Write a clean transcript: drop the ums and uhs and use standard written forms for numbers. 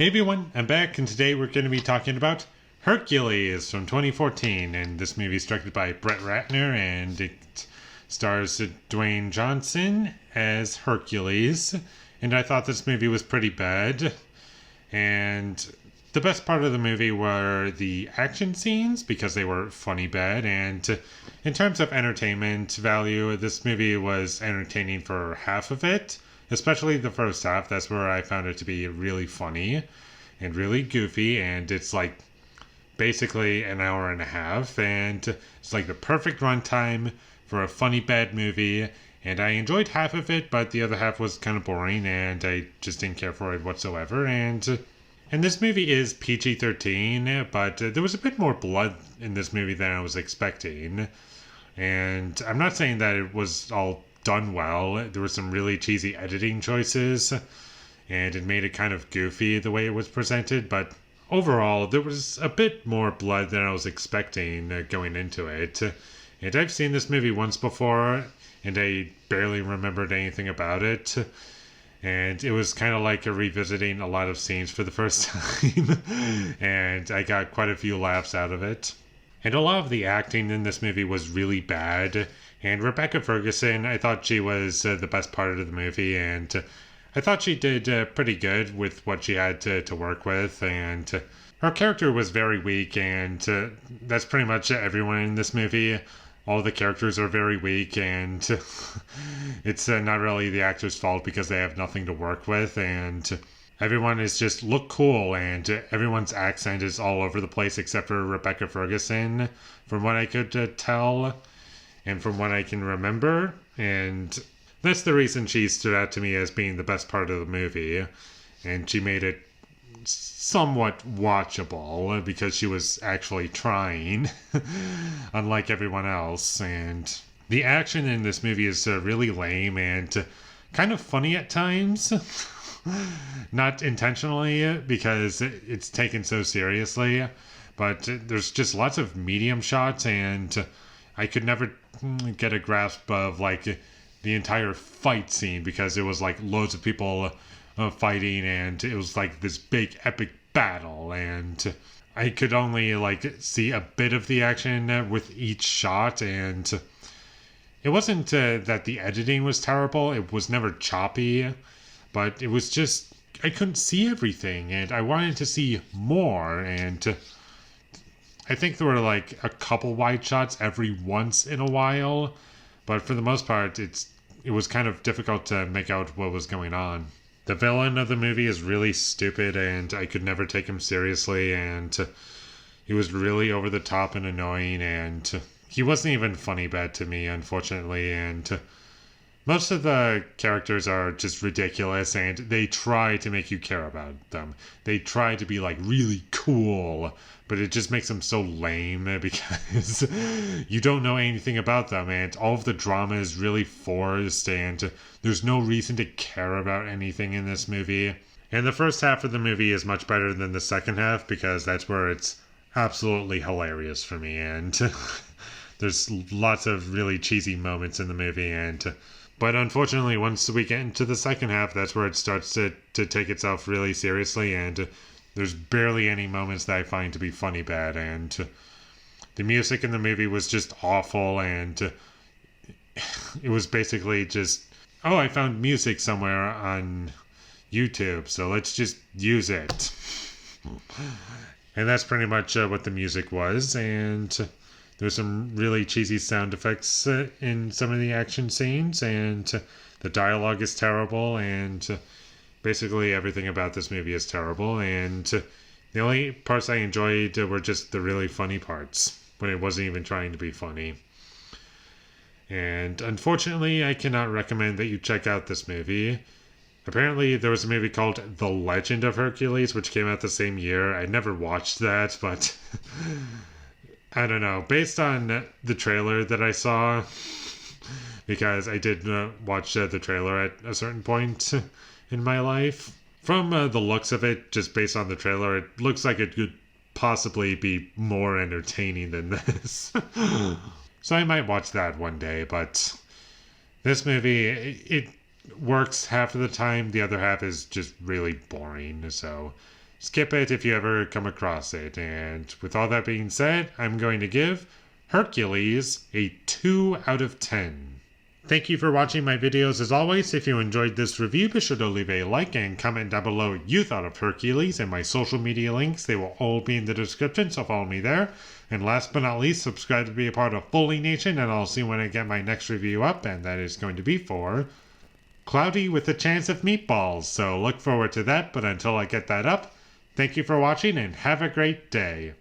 Hey everyone, I'm back, and today we're going to be talking about Hercules from 2014. And this movie is directed by Brett Ratner, and it stars Dwayne Johnson as Hercules. And I thought this movie was pretty bad. And the best part of the movie were the action scenes, because they were funny bad. And in terms of entertainment value, this movie was entertaining for half of it. Especially the first half. That's where I found it to be really funny and really goofy. And it's like basically an hour and a half. And it's like the perfect runtime for a funny bad movie. And I enjoyed half of it, but the other half was kind of boring. And I just didn't care for it whatsoever. And this movie is PG-13. But there was a bit more blood in this movie than I was expecting. And I'm not saying that it was all done well. There were some really cheesy editing choices, and it made it kind of goofy the way it was presented, but overall there was a bit more blood than I was expecting going into it. And I've seen this movie once before, and I barely remembered anything about it, and it was kind of like revisiting a lot of scenes for the first time. And I got quite a few laughs out of it. And a lot of the acting in this movie was really bad. And Rebecca Ferguson, I thought she was the best part of the movie. And I thought she did pretty good with what she had to work with. And her character was very weak. And that's pretty much everyone in this movie. All the characters are very weak. And it's not really the actor's fault because they have nothing to work with. And everyone is just look cool, and everyone's accent is all over the place except for Rebecca Ferguson, from what I could tell and from what I can remember. And that's the reason she stood out to me as being the best part of the movie. And she made it somewhat watchable because she was actually trying, unlike everyone else. And the action in this movie is really lame and kind of funny at times. Not intentionally, because it's taken so seriously, but there's just lots of medium shots, and I could never get a grasp of like the entire fight scene, because it was like loads of people fighting, and it was like this big epic battle, and I could only like see a bit of the action with each shot. And it wasn't that the editing was terrible, it was never choppy, but it was just, I couldn't see everything, and I wanted to see more. And I think there were like a couple wide shots every once in a while, but for the most part, it was kind of difficult to make out what was going on. The villain of the movie is really stupid, and I could never take him seriously, and he was really over the top and annoying, and he wasn't even funny bad to me, unfortunately. And most of the characters are just ridiculous, and they try to make you care about them. They try to be like really cool, but it just makes them so lame because you don't know anything about them, and all of the drama is really forced, and there's no reason to care about anything in this movie. And the first half of the movie is much better than the second half, because that's where it's absolutely hilarious for me, and there's lots of really cheesy moments in the movie. And but unfortunately, once we get into the second half, that's where it starts to take itself really seriously, and there's barely any moments that I find to be funny bad. And the music in the movie was just awful, and it was basically just, oh, I found music somewhere on YouTube, so let's just use it. And that's pretty much what the music was. And there's some really cheesy sound effects in some of the action scenes, and the dialogue is terrible, and basically everything about this movie is terrible. And the only parts I enjoyed were just the really funny parts, when it wasn't even trying to be funny. And unfortunately, I cannot recommend that you check out this movie. Apparently, there was a movie called The Legend of Hercules, which came out the same year. I never watched that, but I don't know. Based on the trailer that I saw, because I did watch the trailer at a certain point in my life, from the looks of it, just based on the trailer, it looks like it could possibly be more entertaining than this. So I might watch that one day, but this movie, it works half of the time. The other half is just really boring, so skip it if you ever come across it. And with all that being said, I'm going to give Hercules a 2 out of 10. Thank you for watching my videos as always. If you enjoyed this review, be sure to leave a like and comment down below what you thought of Hercules, and my social media links, they will all be in the description, so follow me there. And last but not least, subscribe to be a part of Foley Nation, and I'll see when I get my next review up, and that is going to be for Cloudy with a Chance of Meatballs. So look forward to that, but until I get that up, thank you for watching and have a great day.